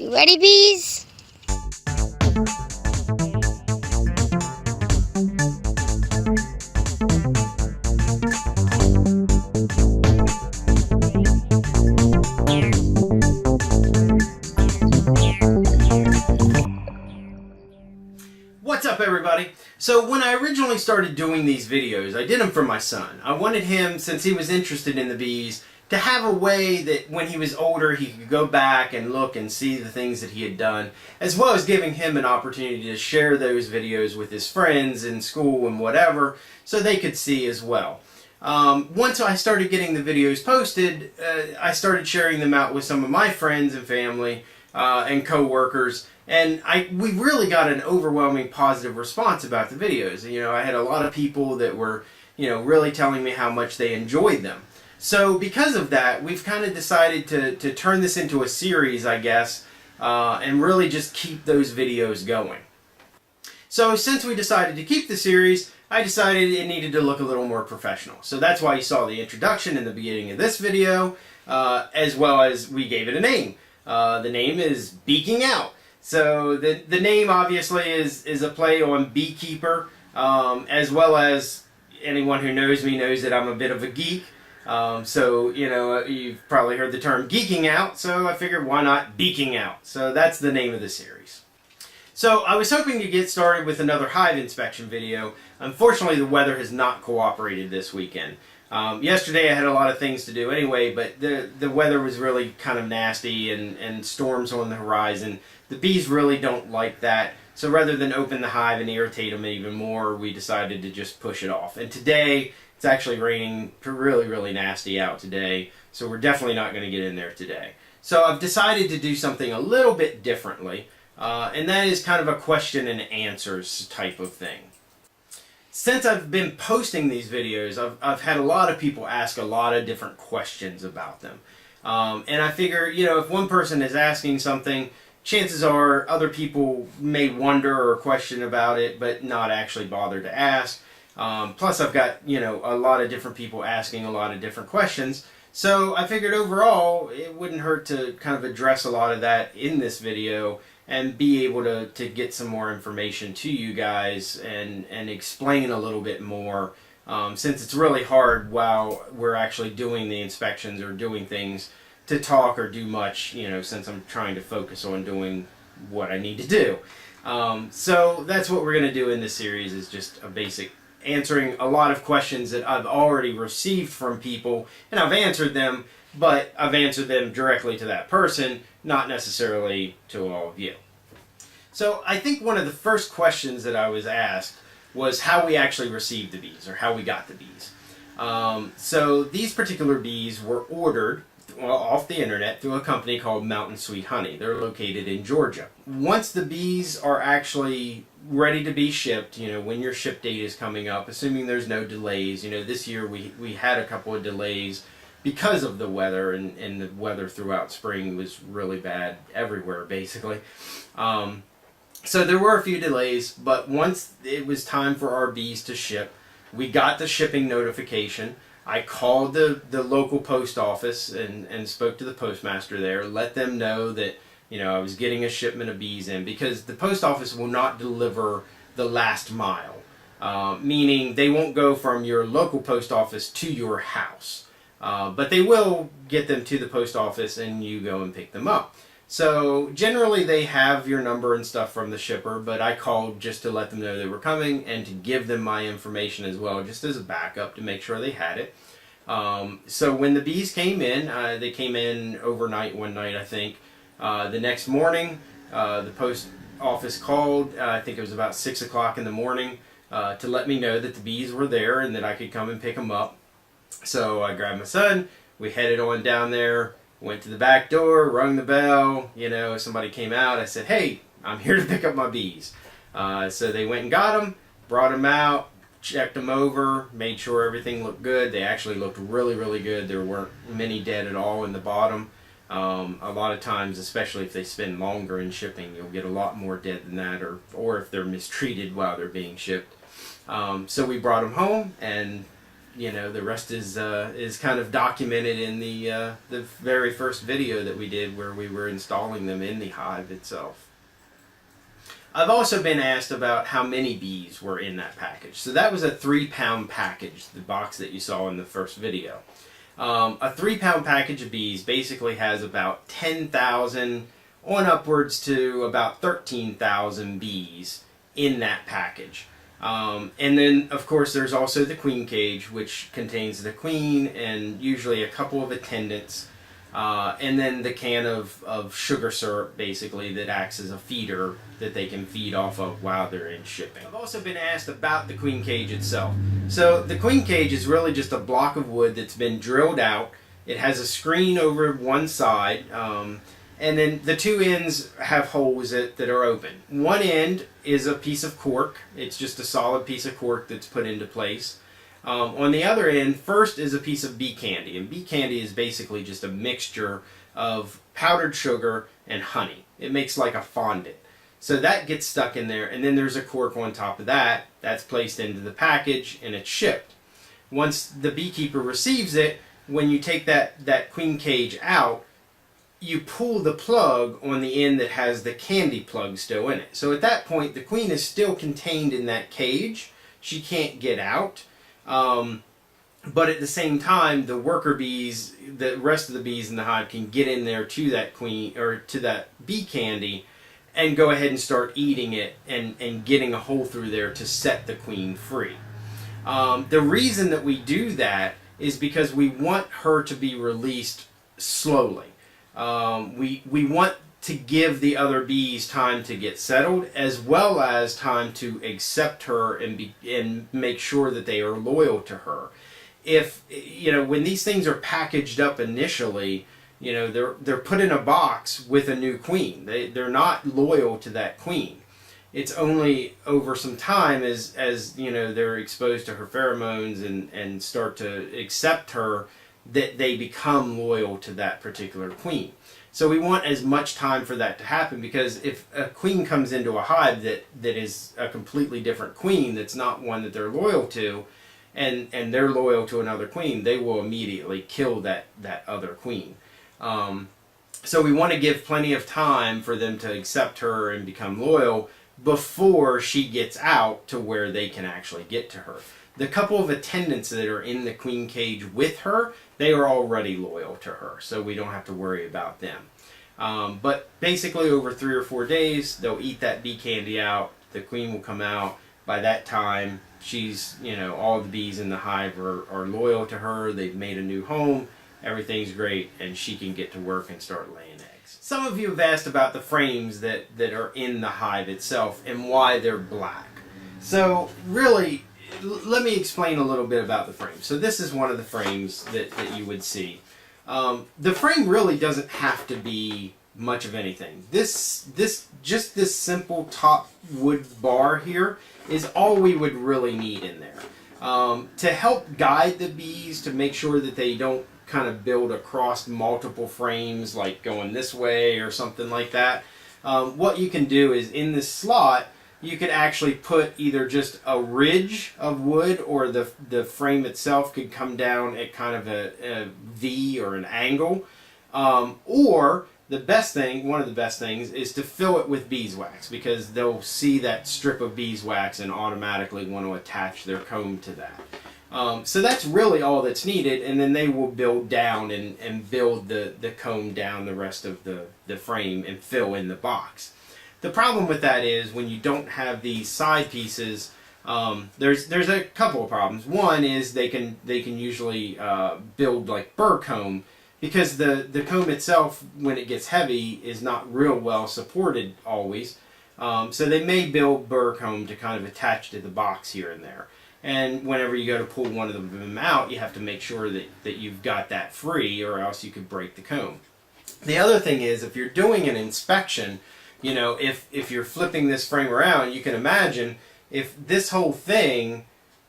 You ready, bees? What's up, everybody? So when I originally started doing these videos, I did them for my son. I wanted him, since he was interested in the bees, to have a way that when he was older he could go back and look and see the things that he had done, as well as giving him an opportunity to share those videos with his friends in school and whatever, so they could see as well. Once I started getting the videos posted, I started sharing them out with some of my friends and family and co-workers, and we really got an overwhelming positive response about the videos. You know, I had a lot of people that were, really telling me how much they enjoyed them. So because of that, we've kind of decided to turn this into a series, I guess, and really just keep those videos going. So since we decided to keep the series, I decided it needed to look a little more professional. So that's why you saw the introduction in the beginning of this video, as well as we gave it a name. The name is Beeking Out. So the name obviously is a play on beekeeper, as well as anyone who knows me knows that I'm a bit of a geek. So, you've probably heard the term geeking out, so I figured why not beeking out. So that's the name of the series. So I was hoping to get started with another hive inspection video. Unfortunately, the weather has not cooperated this weekend. Yesterday I had a lot of things to do anyway, but the weather was really kind of nasty and storms on the horizon. The bees really don't like that. So rather than open the hive and irritate them even more, we decided to just push it off. And today, it's actually raining really, really nasty out today, so we're definitely not going to get in there today. So I've decided to do something a little bit differently, and that is kind of a question and answers type of thing. Since I've been posting these videos, I've had a lot of people ask a lot of different questions about them. And I figure, if one person is asking something, chances are other people may wonder or question about it, but not actually bother to ask. Plus I've got, a lot of different people asking a lot of different questions. So I figured overall it wouldn't hurt to kind of address a lot of that in this video and be able to get some more information to you guys and explain a little bit more, since it's really hard while we're actually doing the inspections or doing things to talk or do much, since I'm trying to focus on doing what I need to do. So that's what we're going to do in this series, is just a basic answering a lot of questions that I've already received from people, and I've answered them, but I've answered them directly to that person, not necessarily to all of you. So I think one of the first questions that I was asked was how we actually received the bees, or how we got the bees. So these particular bees were ordered off the internet through a company called Mountain Sweet Honey. They're located in Georgia. Once the bees are actually ready to be shipped, when your ship date is coming up, assuming there's no delays. This year we had a couple of delays because of the weather, and the weather throughout spring was really bad everywhere, basically. So there were a few delays, but once it was time for our bees to ship, we got the shipping notification. I called the local post office and spoke to the postmaster there, let them know that I was getting a shipment of bees in, because the post office will not deliver the last mile, meaning they won't go from your local post office to your house, but they will get them to the post office and you go and pick them up. So generally they have your number and stuff from the shipper, but I called just to let them know they were coming and to give them my information as well, just as a backup to make sure they had it. So when the bees came in, they came in overnight one night, I think. The next morning, the post office called, I think it was about 6 o'clock in the morning, to let me know that the bees were there and that I could come and pick them up. So I grabbed my son, we headed on down there, went to the back door, rung the bell, somebody came out, I said, hey, I'm here to pick up my bees. So they went and got them, brought them out, checked them over, made sure everything looked good. They actually looked really, really good. There weren't many dead at all in the bottom. A lot of times, especially if they spend longer in shipping, you'll get a lot more dead than that, or if they're mistreated while they're being shipped. So we brought them home, and you know, the rest is kind of documented in the very first video that we did where we were installing them in the hive itself. I've also been asked about how many bees were in that package. So that was a 3-pound package, the box that you saw in the first video. A 3-pound package of bees basically has about 10,000 on upwards to about 13,000 bees in that package. And then, of course, there's also the queen cage, which contains the queen and usually a couple of attendants. And then the can of sugar syrup, basically, that acts as a feeder that they can feed off of while they're in shipping. I've also been asked about the queen cage itself. So the queen cage is really just a block of wood that's been drilled out. It has a screen over one side, and then the two ends have holes that are open. One end is a piece of cork. It's just a solid piece of cork that's put into place. On the other end, first is a piece of bee candy, and bee candy is basically just a mixture of powdered sugar and honey. It makes like a fondant. So that gets stuck in there, and then there's a cork on top of that. That's placed into the package, and it's shipped. Once the beekeeper receives it, when you take that queen cage out, you pull the plug on the end that has the candy plug still in it. So at that point, the queen is still contained in that cage. She can't get out. But at the same time, the worker bees, the rest of the bees in the hive, can get in there to that queen or to that bee candy and go ahead and start eating it and getting a hole through there to set the queen free. The reason that we do that is because we want her to be released slowly. We want to give the other bees time to get settled, as well as time to accept her and make sure that they are loyal to her. If, you know, when these things are packaged up initially, you know, they're put in a box with a new queen. They're not loyal to that queen. It's only over some time as you know, they're exposed to her pheromones and start to accept her that they become loyal to that particular queen. So we want as much time for that to happen, because if a queen comes into a hive that is a completely different queen, that's not one that they're loyal to, and they're loyal to another queen, they will immediately kill that other queen. So we want to give plenty of time for them to accept her and become loyal before she gets out to where they can actually get to her. The couple of attendants that are in the queen cage with her, they are already loyal to her, so we don't have to worry about them. But basically over 3 or 4 days, they'll eat that bee candy out, the queen will come out. By that time, she's, you know, all the bees in the hive are loyal to her, they've made a new home, everything's great, and she can get to work and start laying eggs. Some of you have asked about the frames that are in the hive itself and why they're black. So really, let me explain a little bit about the frame. So this is one of the frames that you would see. The frame really doesn't have to be much of anything. Just this simple top wood bar here is all we would really need in there. To help guide the bees, to make sure that they don't kind of build across multiple frames, like going this way or something like that. What you can do is in this slot, you could actually put either just a ridge of wood, or the frame itself could come down at kind of a V or an angle. Or the best thing, one of the best things, is to fill it with beeswax, because they'll see that strip of beeswax and automatically want to attach their comb to that. So that's really all that's needed, and then they will build down and build the comb down the rest of the frame and fill in the box. The problem with that is when you don't have these side pieces, there's a couple of problems. One is they can usually build like burr comb, because the comb itself, when it gets heavy, is not real well supported always. So they may build burr comb to kind of attach to the box here and there. And whenever you go to pull one of them out, you have to make sure that you've got that free, or else you could break the comb. The other thing is, if you're doing an inspection, you know, if you're flipping this frame around, you can imagine if this whole thing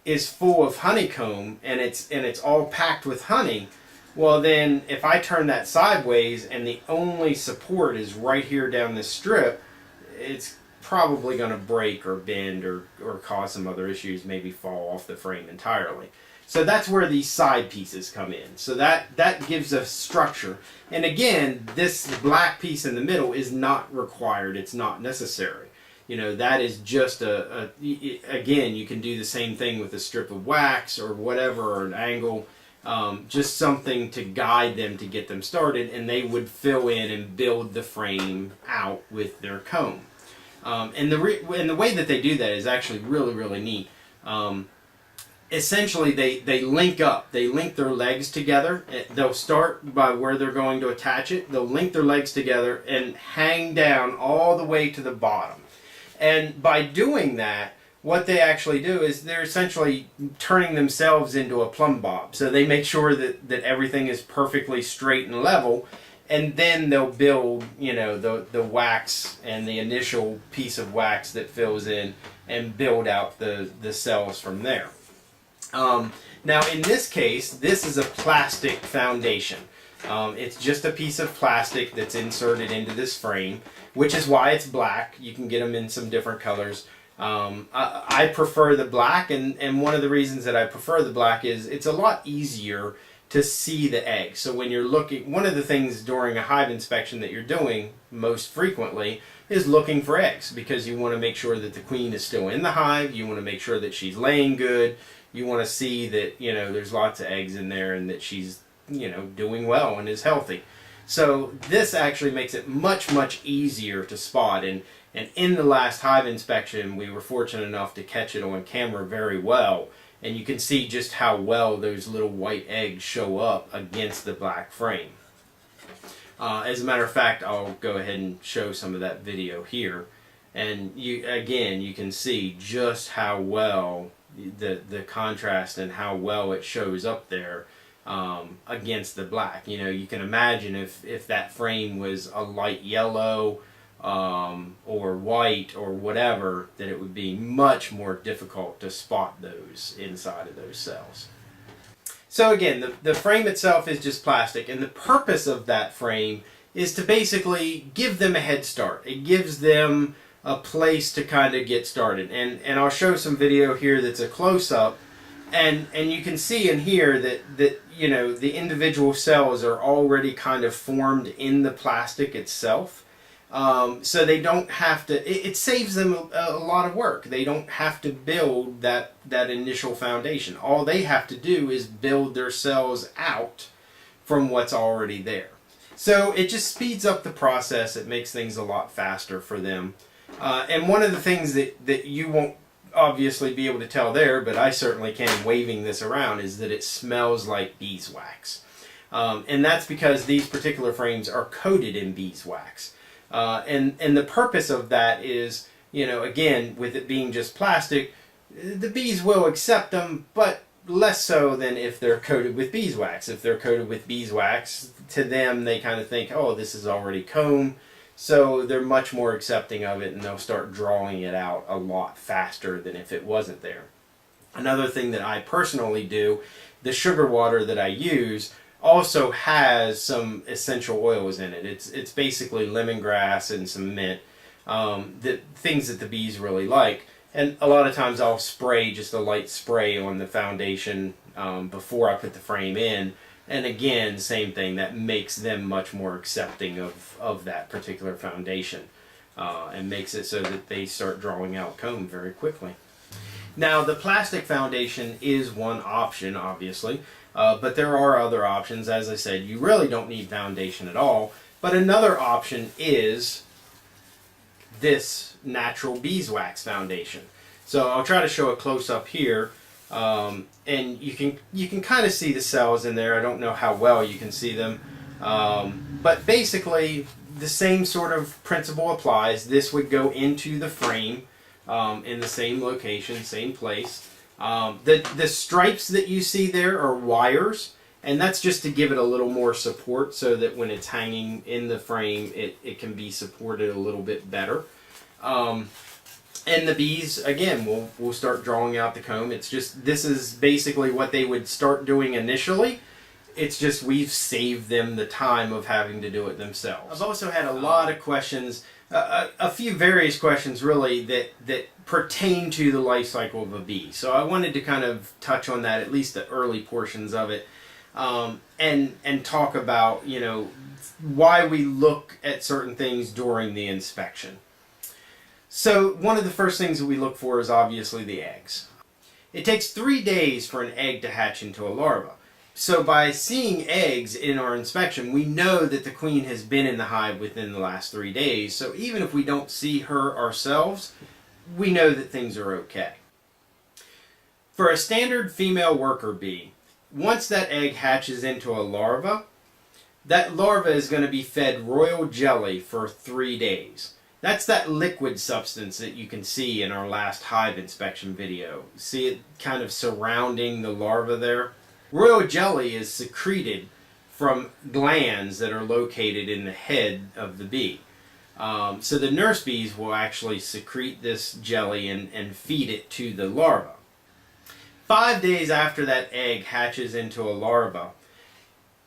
is full of honeycomb and it's all packed with honey, well then if I turn that sideways and the only support is right here down this strip, it's probably going to break or bend or cause some other issues, maybe fall off the frame entirely. So that's where these side pieces come in. So that gives us structure. And again, this black piece in the middle is not required. It's not necessary. You know, that is just again, you can do the same thing with a strip of wax or whatever, or an angle. Just something to guide them to get them started, and they would fill in and build the frame out with their comb. And the way that they do that is actually really, really neat. Essentially, they link up. They link their legs together. They'll start by where they're going to attach it. They'll link their legs together and hang down all the way to the bottom. And by doing that, what they actually do is they're essentially turning themselves into a plumb bob. So they make sure that everything is perfectly straight and level, and then they'll build, you know, the wax and the initial piece of wax that fills in and build out the cells from there. Now in this case, this is a plastic foundation. It's just a piece of plastic that's inserted into this frame, which is why it's black. You can get them in some different colors. I prefer the black, and one of the reasons that I prefer the black is it's a lot easier to see the egg. So when you're looking, one of the things during a hive inspection that you're doing most frequently is looking for eggs, because you want to make sure that the queen is still in the hive. You want to make sure that she's laying good. You want to see that, you know, there's lots of eggs in there and that she's, you know, doing well and is healthy. So this actually makes it much, much easier to spot. And in the last hive inspection, we were fortunate enough to catch it on camera very well. And you can see just how well those little white eggs show up against the black frame. As a matter of fact, I'll go ahead and show some of that video here. And you can see just how well the contrast and how well it shows up there against the black. You know, you can imagine if that frame was a light yellow or white or whatever, that it would be much more difficult to spot those inside of those cells. So again, the frame itself is just plastic, and the purpose of that frame is to basically give them a head start. It gives them a place to kind of get started. And I'll show some video here that's a close-up, and you can see in here that you know, the individual cells are already kind of formed in the plastic itself. So they don't have to, it saves them a lot of work. They don't have to build that initial foundation. All they have to do is build their cells out from what's already there. So it just speeds up the process. It makes things a lot faster for them. And one of the things that you won't obviously be able to tell there, but I certainly can waving this around, is that it smells like beeswax. And that's because these particular frames are coated in beeswax. And the purpose of that is, you know, again, with it being just plastic, the bees will accept them, but less so than if they're coated with beeswax. If they're coated with beeswax, to them they kind of think, oh, this is already comb, so they're much more accepting of it, and they'll start drawing it out a lot faster than if it wasn't there. Another thing that I personally do, the sugar water that I use also has some essential oils in it. It's basically lemongrass and some mint, things that the bees really like. And a lot of times I'll spray just a light spray on the foundation before I put the frame in. And again, same thing, that makes them much more accepting of that particular foundation and makes it so that they start drawing out comb very quickly. Now, the plastic foundation is one option, obviously. But there are other options. As I said, you really don't need foundation at all. But another option is this natural beeswax foundation. So I'll try to show a close-up here. And you can kind of see the cells in there. I don't know how well you can see them. But basically, the same sort of principle applies. This would go into the frame in the same location, same place. The stripes that you see there are wires, and that's just to give it a little more support so that when it's hanging in the frame, it can be supported a little bit better. And the bees, again, will start drawing out the comb. It's just, this is basically what they would start doing initially. it's just we've saved them the time of having to do it themselves. I've also had a lot of questions, a few various questions really, that pertain to the life cycle of a bee. So I wanted to kind of touch on that, at least the early portions of it, and talk about, you know, why we look at certain things during the inspection. So one of the first things that we look for is obviously the eggs. It takes 3 days for an egg to hatch into a larva. So by seeing eggs in our inspection, we know that the queen has been in the hive within the last 3 days. So even if we don't see her ourselves, we know that things are okay. For a standard female worker bee, once that egg hatches into a larva, that larva is going to be fed royal jelly for 3 days. That's that liquid substance that you can see in our last hive inspection video. See it kind of surrounding the larva there? Royal jelly is secreted from glands that are located in the head of the bee. So the nurse bees will actually secrete this jelly and feed it to the larva. 5 days after that egg hatches into a larva,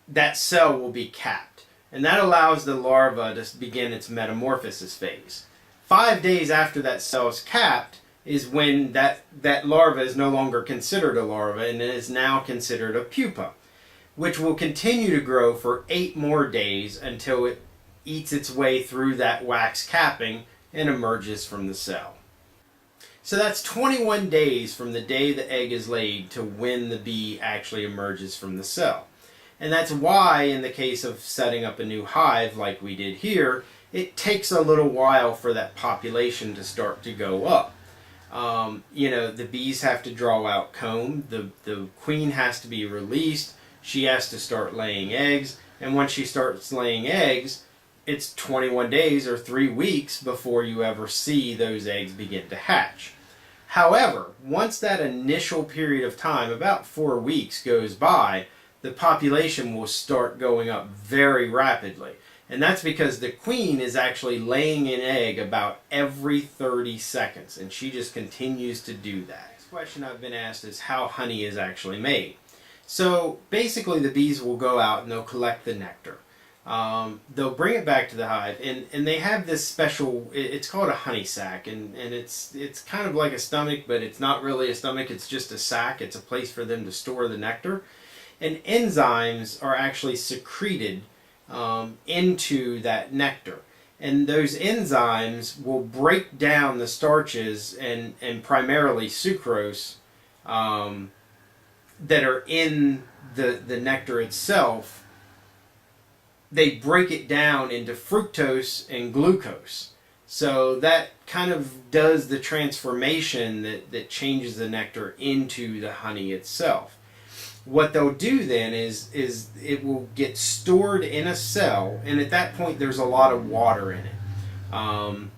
that cell will be capped. And that allows the larva to begin its metamorphosis phase. 5 days after that cell is capped is when that larva is no longer considered a larva and is now considered a pupa, which will continue to grow for 8 more days until it eats its way through that wax capping and emerges from the cell. So that's 21 days from the day the egg is laid to when the bee actually emerges from the cell. And that's why, in the case of setting up a new hive like we did here, it takes a little while for that population to start to go up. You know, the bees have to draw out comb, the queen has to be released, she has to start laying eggs, and once she starts laying eggs, it's 21 days or 3 weeks before you ever see those eggs begin to hatch. However, once that initial period of time, about 4 weeks, goes by, the population will start going up very rapidly. And that's because the queen is actually laying an egg about every 30 seconds, and she just continues to do that. Next question I've been asked is how honey is actually made. So basically the bees will go out and they'll collect the nectar. They'll bring it back to the hive, and they have this special, it's called a honey sac, and it's kind of like a stomach, but it's not really a stomach, it's just a sac. It's a place for them to store the nectar. And enzymes are actually secreted into that nectar. And those enzymes will break down the starches and primarily sucrose that are in the nectar itself. They break it down into fructose and glucose. So that kind of does the transformation that changes the nectar into the honey itself. What they'll do then is it will get stored in a cell, and at that point there's a lot of water in it.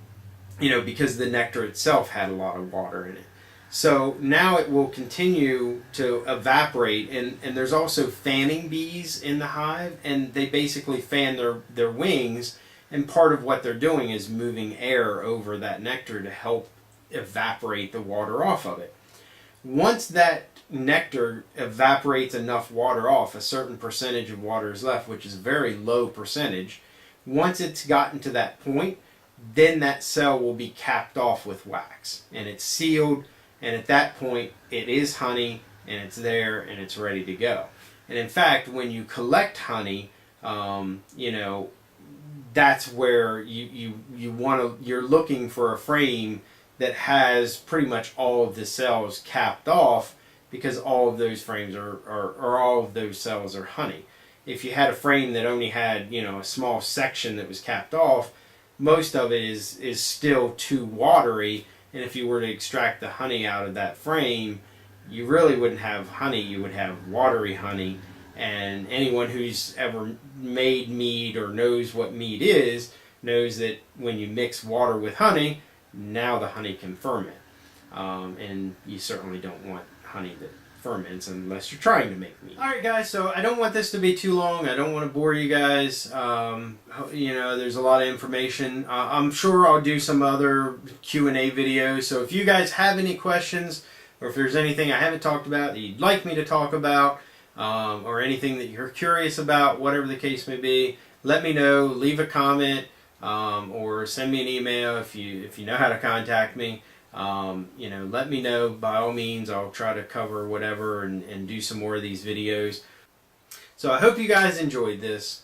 You know, because the nectar itself had a lot of water in it. So now it will continue to evaporate, and there's also fanning bees in the hive, and they basically fan their wings, and part of what they're doing is moving air over that nectar to help evaporate the water off of it. Once that nectar evaporates enough water off, a certain percentage of water is left, which is a very low percentage. Once it's gotten to that point, then that cell will be capped off with wax, and it's sealed, and at that point it is honey, and it's there, and it's ready to go. And in fact, when you collect honey, you know, that's where you're looking for a frame that has pretty much all of the cells capped off, because all of those frames or all of those cells are honey. If you had a frame that only had, you know, a small section that was capped off, most of it is still too watery, and if you were to extract the honey out of that frame, you really wouldn't have honey, you would have watery honey. And anyone who's ever made mead or knows what mead is knows that when you mix water with honey, now the honey can ferment. And you certainly don't want honey that ferments unless you're trying to make mead. Alright guys, so I don't want this to be too long. I don't want to bore you guys. You know, there's a lot of information. I'm sure I'll do some other Q&A videos. So if you guys have any questions, or if there's anything I haven't talked about that you'd like me to talk about, or anything that you're curious about, whatever the case may be, let me know. Leave a comment or send me an email if you know how to contact me. Let me know. By all means, I'll try to cover whatever and do some more of these videos. So I hope you guys enjoyed this.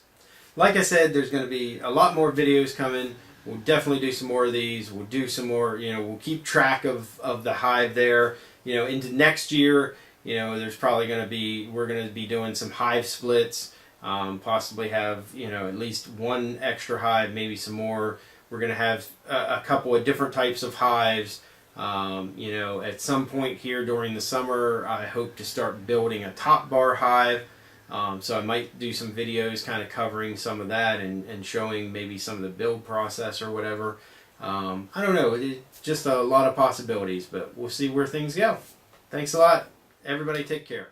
Like I said, there's going to be a lot more videos coming. We'll definitely do some more of these. We'll do some more, we'll keep track of the hive there. Into next year, there's probably going to be, we're going to be doing some hive splits. Possibly have, at least one extra hive, maybe some more. We're going to have a couple of different types of hives. At some point here during the summer, I hope to start building a top bar hive. So I might do some videos kind of covering some of that and showing maybe some of the build process or whatever. I don't know. It's just a lot of possibilities, but we'll see where things go. Thanks a lot. Everybody take care.